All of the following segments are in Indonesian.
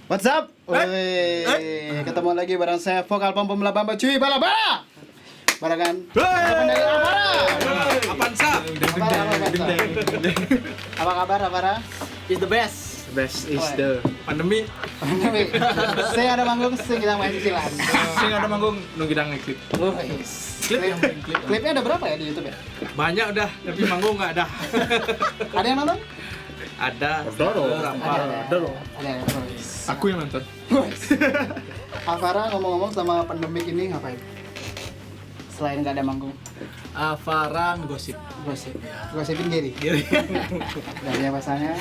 What's up? Ketemu lagi bareng saya vokal pom Bamba cuy bala-bala. Barengan dari Avara. Avanza. Apa kabar Avara? Is the best. Best is the Pandemi. Saya ada manggung, saya kita main cicilan. sing ada manggung nunggu kita nge-clip. Klipnya ada berapa ya di YouTube ya? Banyak udah, tapi manggung nggak ada. Ada yang nonton? Ada. Ada. Aku yang nonton. Avara ngomong-ngomong selama pandemik ini ngapain? Selain nggak ada manggung, Avara gosip. gosipin Gary. Nggak punya pasangan,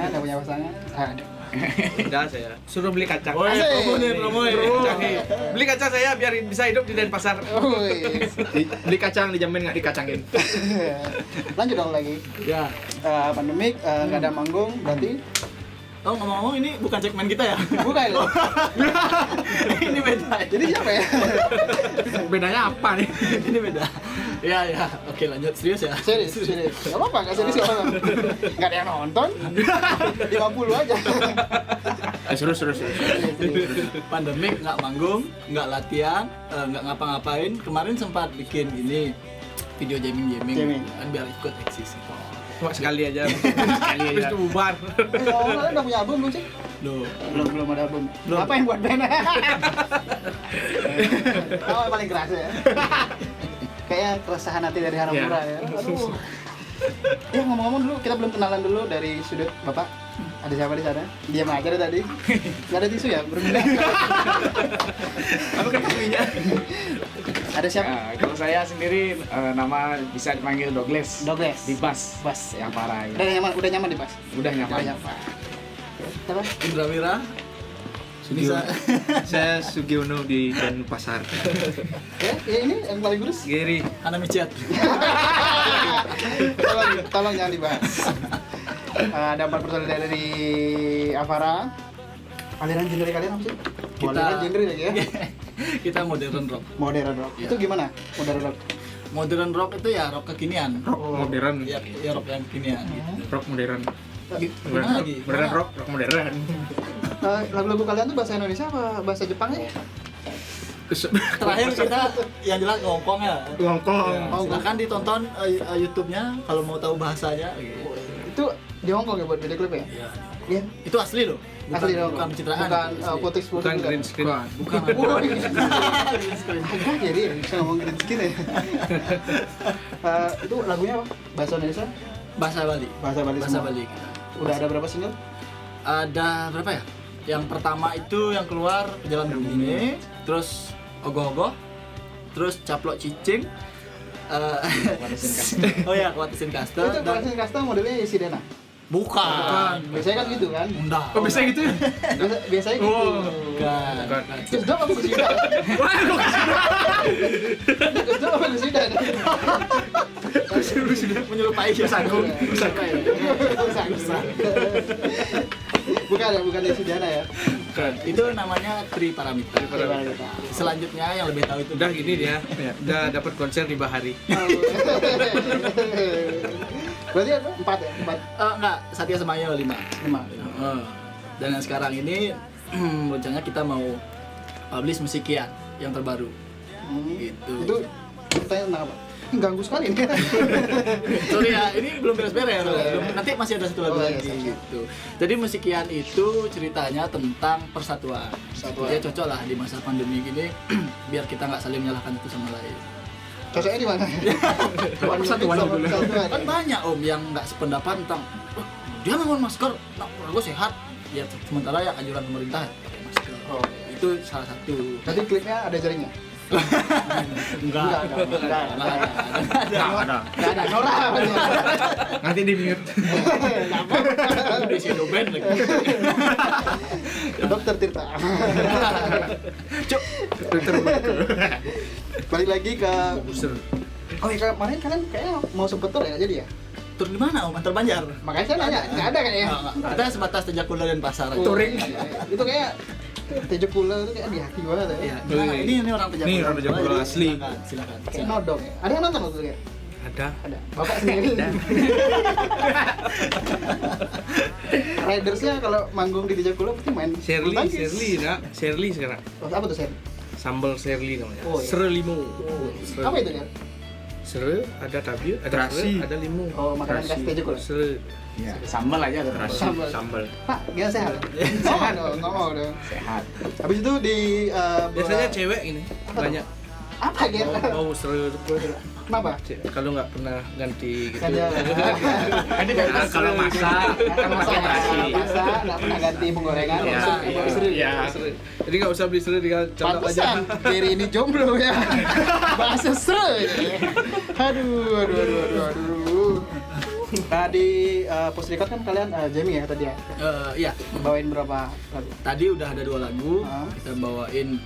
nggak punya pasangan. Ada. Udah saya. Suruh beli kacang. Asik. Promo nih. Beli kacang saya biar bisa hidup di Denpasar. Beli kacang dijamin nggak dikacangin. Lanjut dong lagi. Ya. Pandemik nggak ada manggung berarti Oh, ngomong-ngomong ini bukan segmen kita ya? bukan ya? Ini beda. Jadi siapa ya? Bedanya apa nih? Ini beda. Ya. Oke, lanjut. Serius ya? Serius. Gak apa-apa, gak serius gak apa-apa. Gak ada yang nonton. 50 aja. Seru. Pandemik, nggak manggung, nggak latihan, nggak ngapa-ngapain. Kemarin sempat bikin ini video jamming. Kan biar ikut eksis. Cuma sekali aja. Habis itu bubar. Kalian udah punya album belum sih? Belum ada album. Apa yang buat band? Yang paling kerasa ya. Kayaknya keresahan hati dari Haramura ya. Aduh. Ya ngomong-ngomong dulu, kita belum kenalan dulu dari sudut Bapak. Ada siapa di sana? Diam aja deh tadi. Gak ada tisu ya? Berminyak. Apa kan punya? Ada siapa? Kalau saya sendiri nama bisa dipanggil Douglas. Di Bas yang parah ya. Udah nyaman di pas? Udah nyaman. Apa? Indra Wira. Saya Sugiono di Denpasar. Ya ini yang paling gurus. Gary. Hana Miciat. tolong jangan dibahas. Ada 4 personil dari Avara. Aliran genre kalian apa sih? Aliran genre lagi ya? Kita modern rock. Modern rock. Ya. Itu gimana? Modern rock. Modern rock itu ya rock kekinian. Modern. Ya rock yang kekinian. Rock modern. Gimana lagi? Modern rock modern. Lagu-lagu kalian tuh bahasa Indonesia apa bahasa Jepang ya? Terakhir kita yang jelas ngongkong ya. Hongkong. Silahkan ditonton YouTube-nya kalau mau tahu bahasanya. Itu di Hong Kong ya buat video klip ya? Iya. Iya. Itu asli loh. Asli dong. Bukan pencitraan. Bukan asli. footage Bukan green screen. Bukan. Agak jadi bisa ngomong green screen ya. Itu lagunya apa? Bahasa Indonesia? Bahasa Bali. Bahasa Bali Bahasa semua? Bali kita. Udah ada berapa single? Ada berapa ya? Yang pertama itu yang keluar Jalan Bumi, terus Ogoh-ogoh, terus Caplok Cicing, oh ya Kuatisin Kastel. Itu Kuatisin Kastel modelnya Sidena? Bukan. Biasanya kan gitu kan? Enggak. Oh bisa gitu ya? Biasanya gitu. Bukan. Gus Dok apa Gus Yuda? Gus Dok apa Gus Yuda? Menyerupai Sagung. Bukan di Sidana ya? Bukan. Itu namanya Tri Paramita. Selanjutnya yang lebih tahu itu Udah gini dia, udah dapat konser di Bahari. Berarti apa? 4 ya? 4? enggak, Satya Semaya 5. 5. Dan yang sekarang ini rencananya kita mau publish musikian yang terbaru. Gitu. Itu ceritanya tentang apa? Ganggu sekali nih. Sorry ya, ini belum beres-beres. Nanti masih ada satu lagu lagi gitu. Jadi musikian itu ceritanya tentang persatuan. Ya cocok lah di masa pandemi gini biar kita nggak saling menyalahkan satu sama lain. Cocoknya di mana? Persatuan dulu. Kan banyak om yang nggak sependapat tentang dia nggak masker, gue sehat. Ya sementara ya anjuran pemerintah pakai masker. Itu salah satu. Berarti klipnya ada jaringnya? Enggak ada. Nora. Nanti di mute. Di shadow band lagi. Dokter Tirta. Cuk. Balik lagi ke Oh iya, kemarin kalian kayaknya mau sempet tur ya jadi ya? Tur di mana om? Antar Banjar. Makanya saya nanya, nggak ada kayaknya. Kita sebatas Tejakula dan Pasar. Touring. Itu kayak Tejo Pula itu kayak di hati banget ya. Iya. Nah, ini orang Tejakula. Ini orang Tejakula asli. Silakan. Kayak nodong ya. Ada yang nonton waktu itu ya? Ada. Ada. Bapak sendiri. Ridersnya kalau manggung di Tijakula pasti main Shirley, bulu tangkis. Shirley sekarang. Oh, apa tuh Sher? Sambal Shirley namanya. Oh, iya. Sere limu. Apa itu kan? Sere, ada tabi, ada Terasi. sere, ada limu. Oh, makanan khas Tijakula. Sere, Ya, sambal aja ada terasi. Sambal. Sambal. Pak, gimana sehat? Sehat dong, ngomong dong. Sehat. Habis itu di biasanya cewek ini Apa banyak apa gitu? mau sere. Kenapa? Kalau nggak pernah ganti gitu. Kan dia Kan dia Nah, kalau masak kan pakai terasi. masak, nggak pernah ganti penggorengan, Iya, baru seru. iya. Sere. Jadi nggak usah beli sere, tinggal colok aja. Pantesan Jerry ini jomblo ya. Bahasa seru. Aduh. Nah di post record kan kalian Jamie ya tadi ya Iya. bawain berapa lagu? Tadi udah ada 2 lagu, kita bawain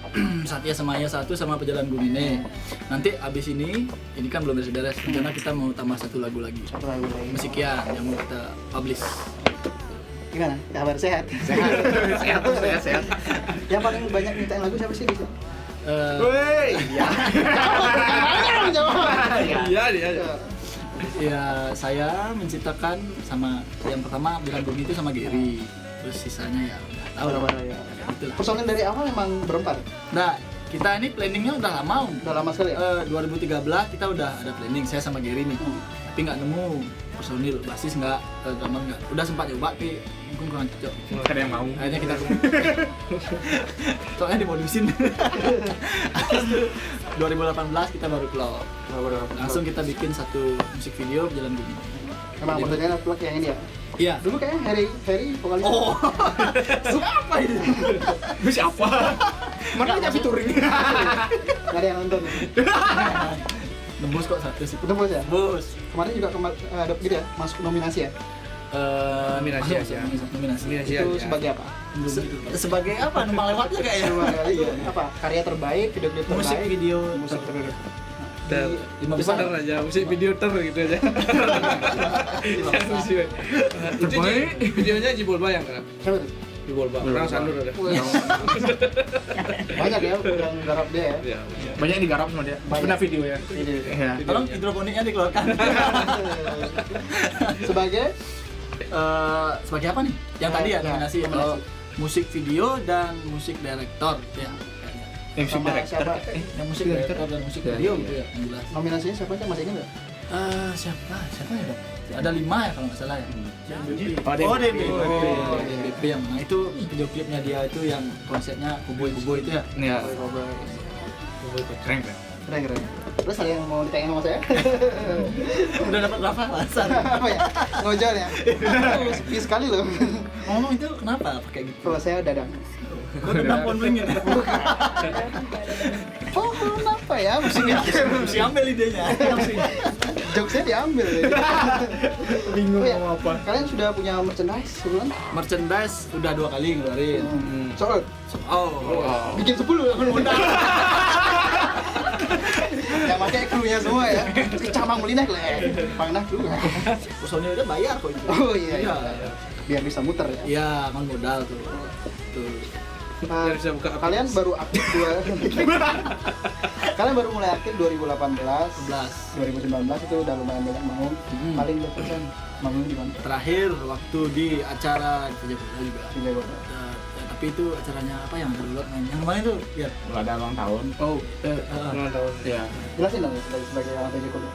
Satya Semaya 1 sama Pejalan Gumine. Nanti abis ini kan belum beres-beres, karena kita mau tambah 1 lagu lagi. Satu lagu lagi. Musikian yang mau kita publish. Gimana? Kabar sehat? Sehat. Yang paling banyak mintain lagu siapa sih di sini? Eh, Iya dia. ya saya menciptakan sama yang pertama Bilang Bumi itu sama Giri. Terus sisanya ya udah tahu Berapa ya? Itulah. Personil dari awal emang berempat. Nah, kita ini planningnya udah lama. Udah lama sekali ya? 2013 kita udah ada planning, saya sama Giri nih. Tapi nggak nemu personil, basis nggak, drummer nggak. Udah sempat coba, tapi mungkin kurang cocok. Nggak ada yang mau. Akhirnya kita soalnya dimodusin. 2018 kita baru keluar. Langsung kita bikin 1 musik video Jalan Bumi. Emang maksudnya plug yang ini ya? Iya. Dulu kayaknya Harry vokalis. Oh, siapa itu? Lu siapa? Mana dia touring? Nggak ada yang nonton. Nembus kok 1 sih. Udah bos ya? Bos. Kemarin juga ada gitu ya, masuk nominasi ya? Nominasi masuk, aja. Nominasi. Nominasi Itu aja. sebagai apa? Sebagai apa? Numpang lewatnya kayaknya. Iya. Apa? Karya terbaik, video klip terbaik. Musik video. Musik terbaik. Lima besar. Bener aja, musik video gitu aja. Terbaik. Itu videonya Jibolba yang kan? Siapa tuh? Jibolba. Orang Sandur ada. Banyak ya yang garap dia ya. Iya. Banyak yang digarap sama dia. Banyak. Pernah video ya. Ini. Iya. Tolong hidroponiknya dikeluarkan. Sebagai Sebagai apa nih? Yang tadi ya nominasi. Kalau musik video dan musik director ya. kayaknya. Yang sama director. siapa? Yang musik director dan musik video gitu ya, yang jelas. Nominasinya siapa aja masih ingat nggak? Siapa ya dok? Ada 5 ya kalau nggak salah ya. Oh, DB. Oh, DB yang mana itu video klipnya dia itu yang konsepnya kuboy itu ya. Iya. Keren. Keren. Terus ada yang mau ditanya sama saya? Udah dapat berapa alasan? Apa ya? Ngojol ya? Sepi sekali loh. Ngomong itu kenapa pakai gitu? Kalau saya dadang. Kok tentang pondring ya? Oh, kenapa ya? Mesti mikir. Mesti ambil idenya. Jokesnya diambil ya. Bingung Oh, ya. mau apa. Kalian sudah punya merchandise sebelum? Merchandise udah 2 kali ngeluarin. Soal Oh. bikin 10 ya undang. Yang pakai krunya semua ya. Kecamang melinak lah ya. Pangnak dulu. Personilnya bayar kok itu. Oh iya. Iya. Biar bisa muter ya. Iya, kan modal tuh. Tuh. Nah, Biar bisa buka apa? kalian baru aktif kalian baru mulai aktif 2018 11. 2019 itu udah lumayan banyak manggung. Paling berkesan manggung di mana? Terakhir waktu di acara di Jakarta juga. Di Jakarta. Tapi itu acaranya apa yang ada main? Yang kemarin tuh lihat. Kalau ada ulang tahun. Oh, Ulang tahun. Iya. Jelasin dong ya sebagai orang TJ Kuliah.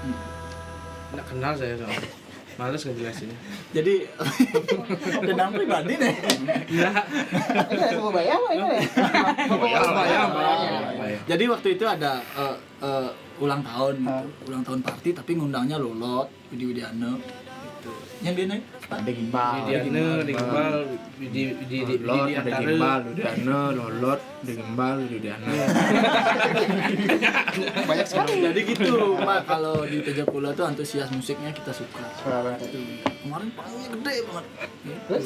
Nggak kenal saya soalnya. Males ngejelasinnya. jadi dendam pribadi nih. Iya. Ini mau bayar apa ini? Bayar. Jadi waktu itu ada ulang tahun, ulang tahun party tapi ngundangnya Lolot, Widi Widiano gitu. Yang dia naik Ada gimbal. Diana, di Gembal, di Lolot, ada antara. gimbal, Ludiana, Lolot, ada gimbal, Ludiana. Banyak sekali. Jadi gitu, Pak, kalau di Tejakula tuh antusias musiknya kita suka. Gitu. Kemarin panggungnya gede banget. Gitu. Terus?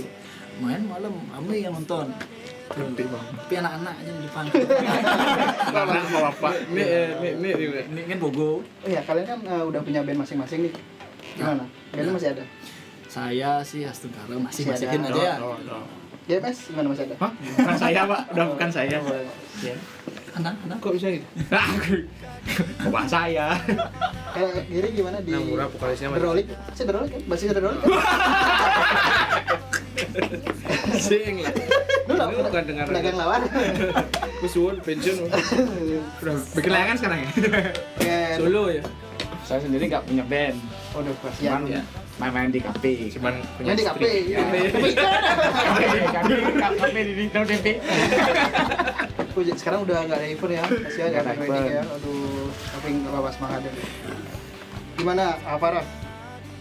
Main malam ramai yang nonton. Gede banget. Tapi anak-anak aja di depan. Karena sama bapak. Mie juga. Ini kan Bogo. Oh iya, kalian kan udah punya band masing-masing nih. Gimana? Bandnya masih ada? Saya sih Astungkara masih Masih masihin ada. aja ya. GMS gimana masih ada? Hah? Bukan saya, Pak. Udah bukan saya. Anak-anak. Kok bisa gitu? Bapak saya. Kayak Giri gimana di Nah, murah vokalisnya masih. Derolic? Saya Derolic kan? Masih Derolic kan? Sing lah. Lu Ini bukan dengar. pedagang lawan. Kusuun pensiun. Udah bikin layangan sekarang ya? Kayak Solo ya. Saya sendiri nggak punya band, waduh kasihan. cuman main-main di kafe. Cuman punya Yang di kafe. Ya. Kafe di tempe. Oh, sekarang udah nggak ada event ya, kasihan Nggak ya, ada wedding ya. event. Aduh, tapi nggak apa-apa semangat deh. Gimana, Farah?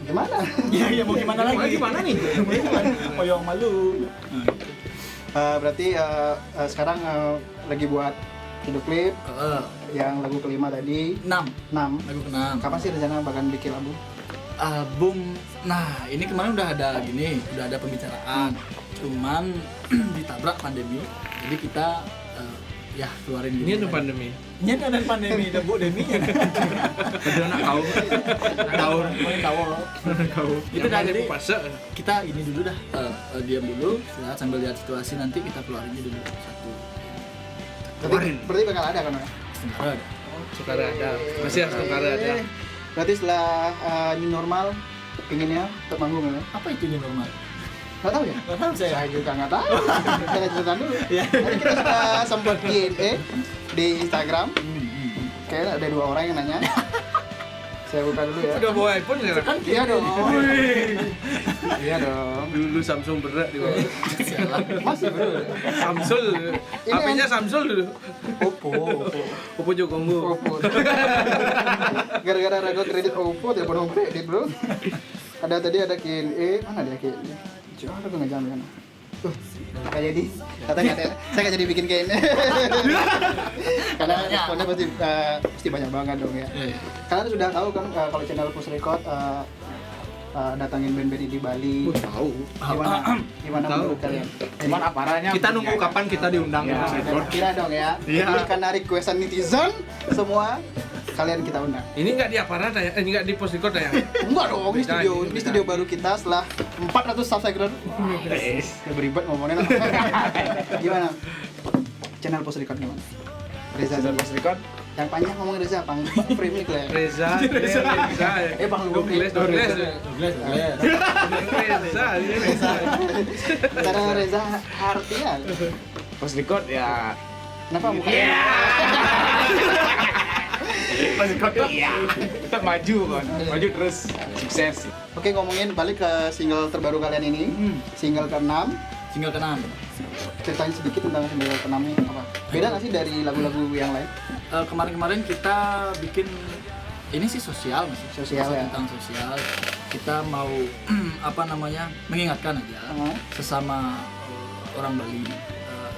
Gimana? Ya mau gimana lagi? Gimana nih? Mau yang malu. Berarti sekarang lagi buat video klip yang lagu kelima tadi 6 6. lagu ke-6 Kapan sih rencana bakal bikin album? nah ini kemarin udah ada pembicaraan, cuman ditabrak pandemi, jadi kita ya keluarin dulu. Ini tuh pandemi. Ini ada pandemi, ada bu deminya. Ada anak kau. Kau. Itu dah, jadi puasa. kita ini dulu dah, diam dulu, istirahat sambil lihat situasi, nanti kita keluarinnya dulu satu. Berarti bakal ada kan? Sebenarnya ada. Sukara ada. Masih harus sukara ada. Berarti setelah new normal pinginnya tetap manggung ya? Apa itu new normal? Nggak tahu ya? Nggak tahu saya. Saya juga nggak tahu. Saya cerita dulu. Tadi kita sudah sempat Q&A di Instagram. Kayaknya ada 2 orang yang nanya. Saya buka dulu ya. Udah bawa iPhone sekarang. Kan Iya dong. Iya dong. Dulu Samsung berat di bawah. Masih bro. Samsul. Ini HP-nya Samsul dulu. Oppo. Oppo Jokombo. Oppo. Gara-gara ragu kredit Oppo, telepon Oppo kredit bro. Ada Q&A, mana dia Q&A? Coba aku nggak jalan kan. Nggak jadi. Katanya saya nggak jadi bikin Q&A. Karena responnya pasti banyak banget dong ya. Kalian sudah tahu kan kalau channel Push Record datangin band-band di Bali. Tahu. Gimana Tahu. menurut kalian? Cuman aparanya Kita nunggu kapan kita diundang Ya. gitu. Kira dong ya. Iya. Jadi karena requestan netizen semua kalian kita undang. Ini nggak di aparat ya? Nggak di post record ya? Enggak dong, ini Beda, studio, ini ini beda. studio baru kita setelah 400 subscriber. Ya beribad ngomongnya. Gimana? Channel Post Record gimana? Reza Sudah pas record. yang panjang ngomongin Reza, Bang. Frame nih ya. Reza. Bang Douglas. Reza. Cara Reza artinya. Pas record ya Kenapa mukanya? pas record tuh iya. Tetap maju kan. Maju terus sukses. Oke, ngomongin balik ke single terbaru kalian ini. Single ke-6. Single ke-6. Ceritain sedikit tentang single ke-6 ini apa? Beda nggak sih dari lagu-lagu yang lain? Kemarin-kemarin kita bikin ini sih sosial, masih Sosial ya? tentang sosial. Kita mau mengingatkan aja sesama orang Bali.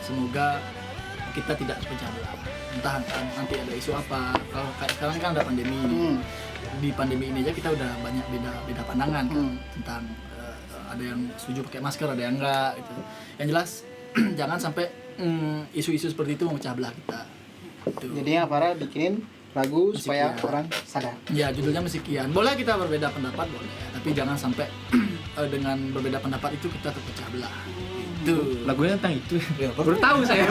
Semoga kita tidak pecah belah. Entah nanti ada isu apa. Kalau kayak sekarang kan ada pandemi. Di pandemi ini aja kita udah banyak beda pandangan kan, tentang ada yang setuju pakai masker, ada yang enggak gitu. Yang jelas jangan sampai isu-isu seperti itu memecah belah kita. Gitu. Jadinya Farah bikinin lagu supaya Musikian. orang sadar. Ya, judulnya Musikian. Boleh kita berbeda pendapat, boleh. Tapi jangan sampai dengan berbeda pendapat itu kita terpecah belah. Itu. Lagunya tentang itu. Ya, Baru tahu saya.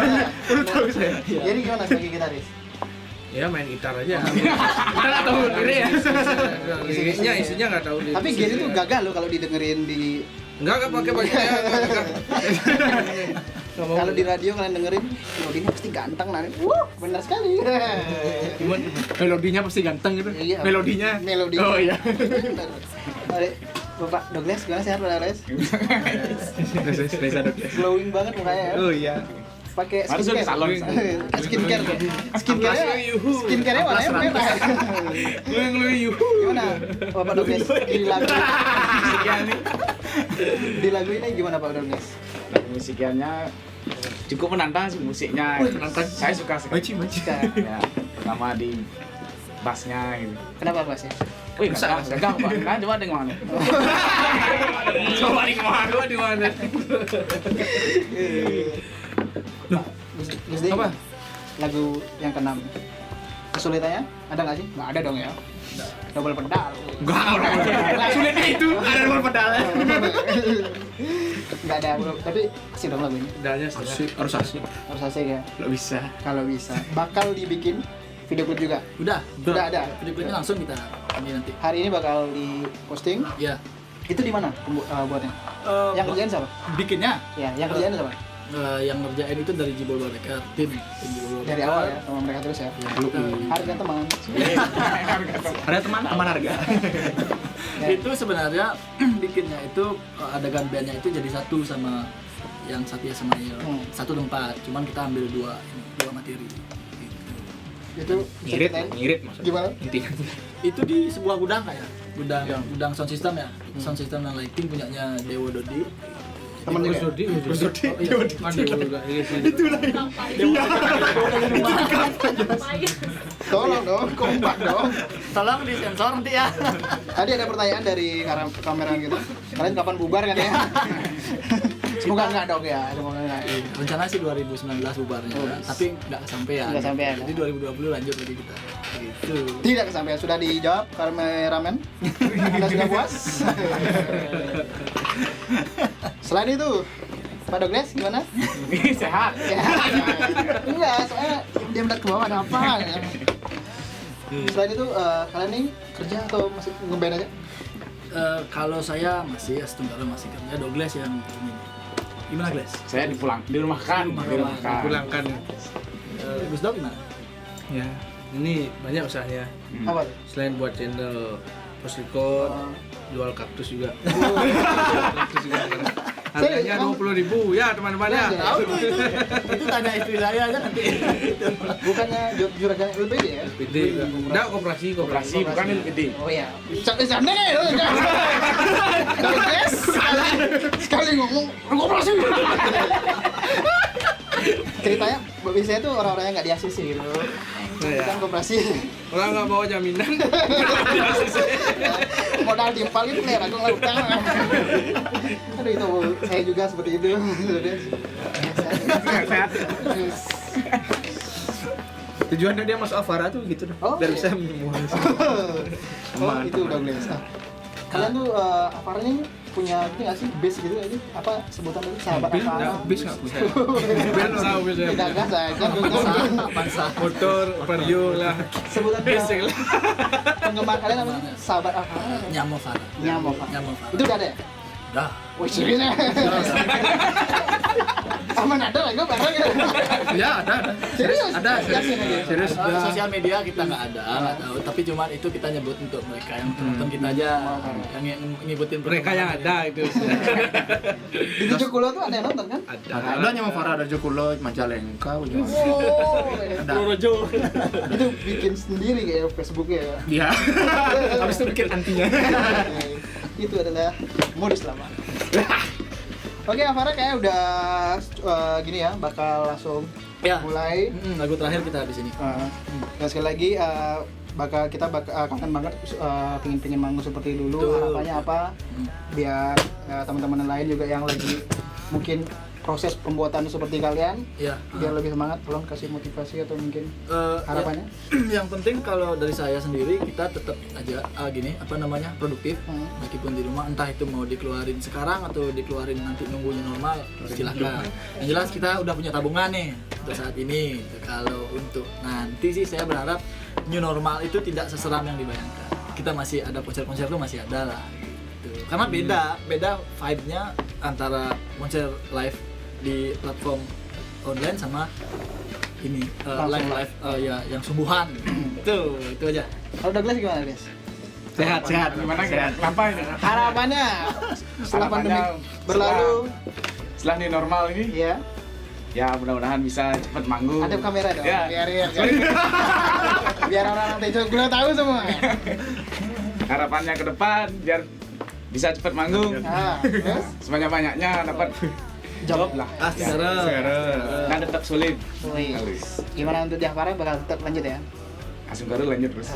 Baru tahu saya. Jadi gimana sebagai gitaris? Ya main gitar aja. Kita nggak tahu lirik ya. Liriknya isinya nggak tahu. Tapi Gen itu gagal loh kalau didengerin di Enggak pakai bajunya. kalau di radio kalian dengerin melodinya pasti ganteng nanti. Benar sekali. Cuman melodinya pasti ganteng gitu. Iya. Melodinya. Oh iya. Benar. Adek, Bapak Douglas gimana sehat Pak Douglas? Reza Douglas. Glowing banget mukanya ya. Oh iya. Pakai Harus skincare. di salon. Skincare. Skincare-nya warnanya merah. Gluyung. Gimana Bapak Douglas di lagu ini gimana Pak Douglas? Lagu musikiannya cukup menantang sih musiknya. Menantang. Saya suka sekali. Maci. Ya, sama di bassnya gitu. Kenapa Mas ya? Wih, enggak Pak. Kan coba dengar mana. Coba di mana? Gus Dik, Apa? lagu yang ke-6 kesulitannya ada nggak sih? Nggak ada dong ya? Double pedal. Enggak sulitnya itu. Ada nomor pedal. Nggak ada, tapi asik dong lagu ini. Pedalnya Harus asik. Harus asik ya, Enggak bisa. kalau bisa. Bakal dibikin video klip juga. Udah Udah ada. Video klipnya langsung kita ini nanti. Hari ini bakal diposting. Ya, Itu di mana buatnya? Yang kerjain siapa? Bikinnya Ya, yang kerjain siapa? yang ngerjain itu dari Jibol Barekat, tim Jibol Barekat. Dari awal ya, sama mereka terus ya. Harga teman. Ada teman aman harga. Itu sebenarnya bikinnya itu adegan bandnya itu jadi satu sama yang Satya sama satu tempat, cuman kita ambil dua materi. Itu Ngirit, ceritain ngirit maksudnya. gimana? Intinya. Itu di sebuah gudang kayak gudang sound system ya, sound system dan lighting punyanya Dewo Dodi. Temen Gus juga. Dodi, Gus Dodi. Itulah. Tolong dong, kompak dong. Tolong disensor nanti ya. Tadi ada pertanyaan dari kamera gitu. Kalian kapan bubar kan ya? Semoga enggak dong ya, semoga enggak. Rencana sih 2019 bubarnya, tapi nggak kesampaian. Nggak kesampaian. Jadi 2020 lanjut lagi kita. Gitu. Tidak kesampaian, sudah dijawab kameramen. Anda sudah puas? Selain itu, Pak Douglas gimana? Sehat. Ya, enggak, soalnya dia melihat ke bawah ada apa ya. Selain itu, kalian nih kerja atau masih ngeband aja? Kalau saya masih setengah masih kerja, Douglas yang ini. Gimana Gles? Saya dirumahkan. Pulangkan. Gus Dog gimana? Ya, ini banyak usahanya. Apa? Selain buat channel post record, jual kaktus juga. Kaktus juga. Harganya 20.000 ya teman-teman ya. Tahu tuh itu tanya istri saya aja nanti. Bukannya juragan LPD ya? PD. Enggak koperasi. Bukan LPD. Oh iya. Sana nih. Douglas sekali ngomong koperasi. Ceritanya biasanya tuh orang-orang yang nggak di ACC gitu. Kan koperasi. Orang nggak bawa jaminan. Modal timpal itu nih, aku nggak utang. Aduh itu saya juga seperti itu. Sehat. Tujuannya dia masuk Avara tuh gitu dah. Oh, Biar iya. bisa menyembuhkan. Oh itu udah Douglas. Kalian tuh Avara ini punya ini nggak sih base gitu aja? Apa sebutan itu sahabat Mobil Avara? enggak, bis enggak punya. Biar tahu biasanya. Tidak gas aja. Avanza. Motor, vario lah. Sebutan penggemar kalian apa sih? Sahabat Avara. Nyamo Farah. Nyamo. Farah. Itu udah ada ya? Dah. Wih serius ya? Aman ada lah, gue bareng gitu. Ya, ada. Serius? Ada. Yakin aja? Serius. Sosial media kita nggak tahu, tapi cuman itu kita nyebut untuk mereka yang nonton kita aja, yang ngibutin Mereka yang ada itu. Di Tujuh Kulo tuh ada yang nonton kan? Ada Nyama Farah, ada Jokulo, Majalengka, gimana? Oh, Ada. Purworejo. itu bikin sendiri kayak Facebooknya ya. Iya. Habis itu bikin antinya. Itu adalah modus lama. Oke, Avara kayak udah gini ya, bakal langsung Ya. mulai. Lagu terakhir kita di sini. Dan sekali lagi kita kangen banget pingin manggung seperti dulu. Betul. Harapannya apa? Biar teman-teman lain juga yang lagi mungkin proses pembuatan seperti kalian, Ya. biar lebih semangat. Tolong kasih motivasi atau mungkin harapannya. Yang penting kalau dari saya sendiri kita tetap aja produktif meskipun di rumah, entah itu mau dikeluarin sekarang atau dikeluarin nanti nunggunya normal silahkan. Yang jelas kita udah punya tabungan nih untuk saat ini. Kalau untuk nanti sih saya berharap new normal itu tidak seseram yang dibayangkan. Kita masih ada konser-konser tuh masih ada lah gitu. Karena beda vibe-nya antara konser live di platform online sama ini live ya yang sungguhan. itu aja. Kalau Douglas gimana, guys? Sehat. Gimana sehat? Kenapa ini? Harapannya setelah pandemi berlalu, Setelah ini normal ini, ya. ya mudah-mudahan bisa cepat manggung. Ada kamera dong. Ya. Biar orang-orang Tejo gue tahu semua. Harapannya ke depan biar bisa cepat manggung. Terus Sebanyak-banyaknya dapat job lah. Dan tetap sulit. gimana untuk Javara bakal tetap lanjut ya? Langsung baru lanjut terus.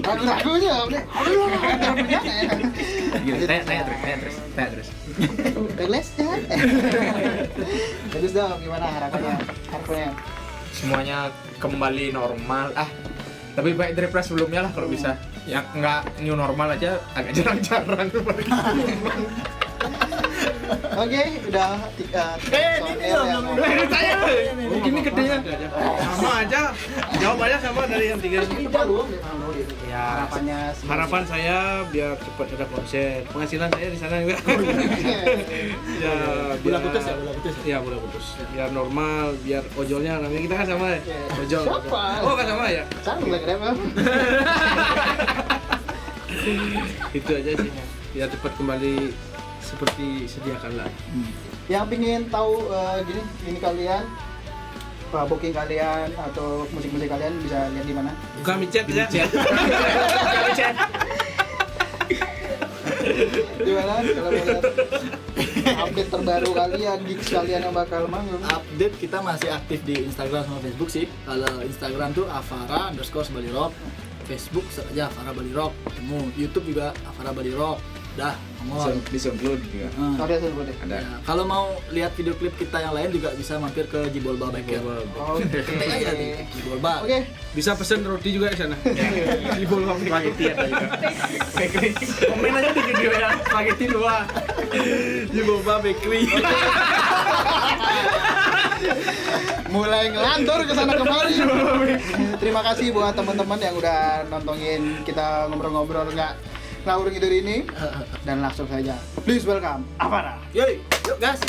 Ragu-ragunya udah. Tanya terus. Douglas ya. Bagus dong, gimana harapannya? Semuanya kembali normal. Tapi baik daripada sebelumnya lah kalau bisa. Yang enggak new normal aja agak jarang-jarang. Oke, udah ini belum. Oh, gini gedenya. Sama aja. Jawabannya sama dari yang 3 ini. Ya, harapan saya biar cepat ada konser. Penghasilan saya di sana juga. Ya, Bola putus ya, bola putus. Ya, bola putus. Biar normal, biar ojolnya namanya kita kan sama ya. Ojol. Siapa? Oh, kan sama ya. Sarung lagi deh, Bang. Itu aja sih. Biar cepat kembali seperti sedia kala. Yang pingin tahu ini kalian booking kalian atau musik-musik kalian bisa lihat di mana? Buka micet ya. Di mana? Kalau mau lihat update terbaru kalian, gigs kalian yang bakal manggung. Update kita masih aktif di Instagram sama Facebook sih. Kalau Instagram tuh avara_balirok, Facebook saja Avara Bali Rock, ketemu. YouTube juga Avara Bali Rock. Dah, ngomong. Bisa upload juga. Ada seru deh. Ada. Ya, kalau mau lihat video klip kita yang lain juga bisa mampir ke Jibolba Baker. Oke. Ketik aja di Jibolba. Oke. Bisa pesen roti juga di sana. Di bola spaghetti ada juga. Komen aja di video ya, spaghetti 2. Jibolba Bakery. Mulai ngelantur ke sana kemari. Terima kasih buat teman-teman yang udah nontonin kita ngobrol-ngobrol ngawur ngidur ini. Dan langsung saja, please welcome Avara. Yuk gas.